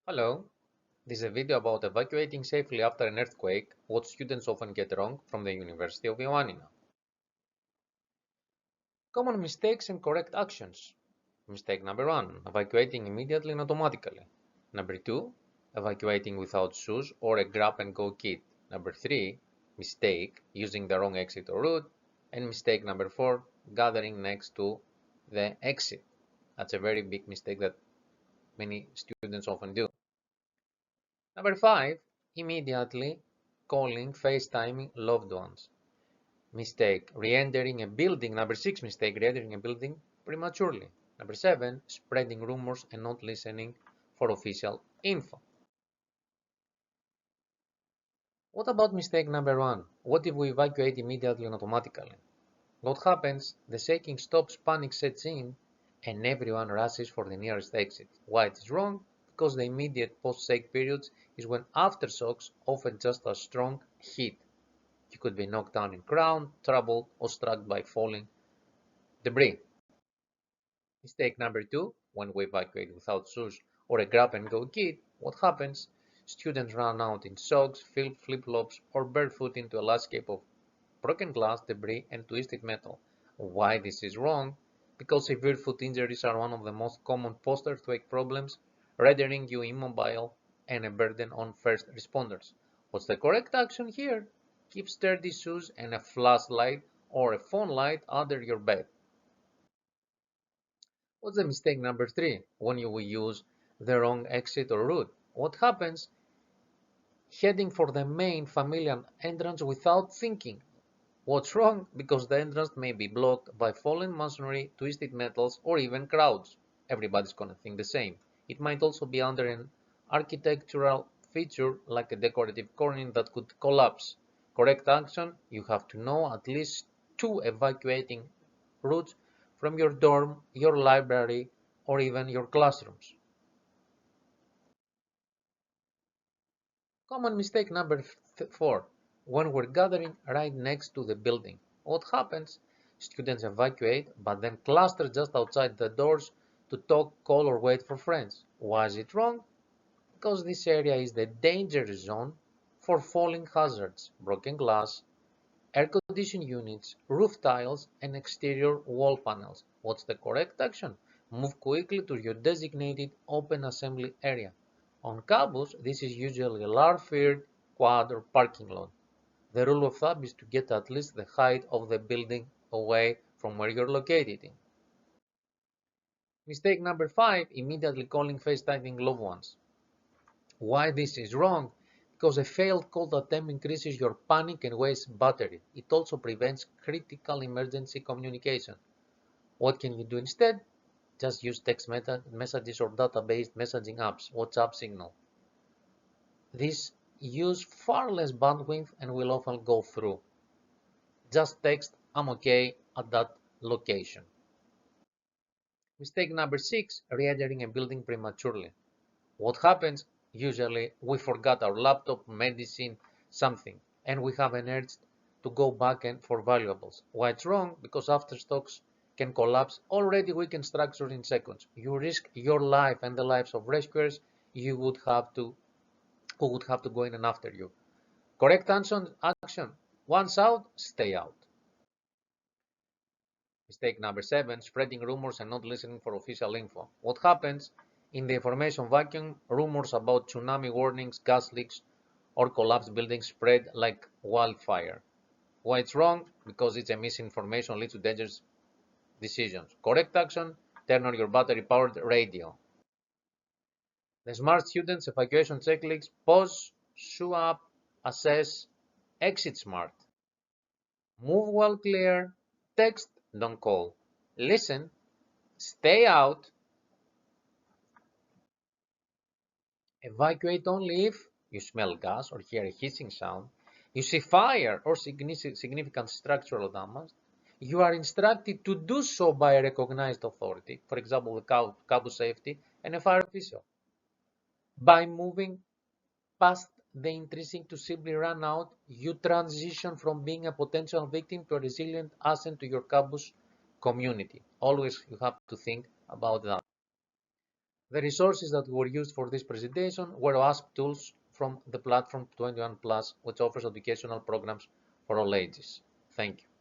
Hello, this is a video about evacuating safely after an earthquake, what students often get wrong from the University of Ioannina. Common mistakes and correct actions. Mistake number 1, evacuating immediately and automatically. Number 2, evacuating without shoes or a grab-and-go kit. Number 3, mistake, using the wrong exit or route. And mistake number 4, gathering next to the exit. That's a very big mistake that many students often do. Number 5, immediately calling, FaceTiming loved ones. Mistake, re-entering a building. Number 6, mistake, re-entering a building prematurely. Number 7, spreading rumors and not listening for official info. What about mistake number 1? What if we evacuate immediately and automatically? What happens? The shaking stops, panic sets in, and everyone rushes for the nearest exit. Why it is wrong? Because the immediate post-shake periods is when aftershocks often just a strong hit. You could be knocked down in ground, troubled, or struck by falling debris. Mistake number 2, when we evacuate without shoes or a grab-and-go kit, what happens? Students run out in socks, flip-flops, or barefoot into a landscape of broken glass, debris, and twisted metal. Why this is wrong? Because severe foot injuries are one of the most common post-earthquake problems, rendering you immobile and a burden on first responders. What's the correct action here? Keep sturdy shoes and a flashlight or a phone light under your bed. What's the mistake number 3? When you will use the wrong exit or route. What happens? Heading for the main familiar entrance without thinking. What's wrong? Because the entrance may be blocked by fallen masonry, twisted metals, or even crowds. Everybody's gonna think the same. It might also be under an architectural feature like a decorative cornice that could collapse. Correct action, you have to know at least 2 evacuating routes from your dorm, your library, or even your classrooms. Common mistake number 4. When we're gathering right next to the building. What happens? Students evacuate, but then cluster just outside the doors to talk, call, or wait for friends. Why is it wrong? Because this area is the danger zone for falling hazards, broken glass, air conditioning units, roof tiles, and exterior wall panels. What's the correct action? Move quickly to your designated open assembly area. On campus, this is usually a large field, quad, or parking lot. The rule of thumb is to get at least the height of the building away from where you're located in. Mistake number 5, immediately calling FaceTiming loved ones. Why this is wrong? Because a failed call attempt increases your panic and wastes battery. It also prevents critical emergency communication. What can you do instead? Just use text messages or database messaging apps, WhatsApp, Signal. These use far less bandwidth and will often go through. Just text, I'm okay at that location. Mistake number 6, re-entering a building prematurely. What happens? Usually we forgot our laptop, medicine, something, and we have an urge to go back and for valuables. Why it's wrong? Because aftershocks can collapse already weakened structure in seconds. You risk your life and the lives of rescuers you would have to who would have to go in and after you. Correct action. Once out, stay out. Mistake number 7, spreading rumors and not listening for official info. What happens? In the information vacuum, rumors about tsunami warnings, gas leaks, or collapsed buildings spread like wildfire. Why it's wrong? Because it's a misinformation leads to dangerous decisions. Correct action, turn on your battery-powered radio. The smart students evacuation checklist, pause, show up, assess, exit smart. Move while clear, text, don't call. Listen, stay out, evacuate only if you smell gas or hear a hissing sound, you see fire or significant structural damage, you are instructed to do so by a recognized authority, for example, the campus safety and a fire official. By moving past the intrinsic to simply run out, you transition from being a potential victim to a resilient asset to your campus community. Always you have to think about that. The resources that were used for this presentation were OASP tools from the platform 21+, which offers educational programs for all ages. Thank you.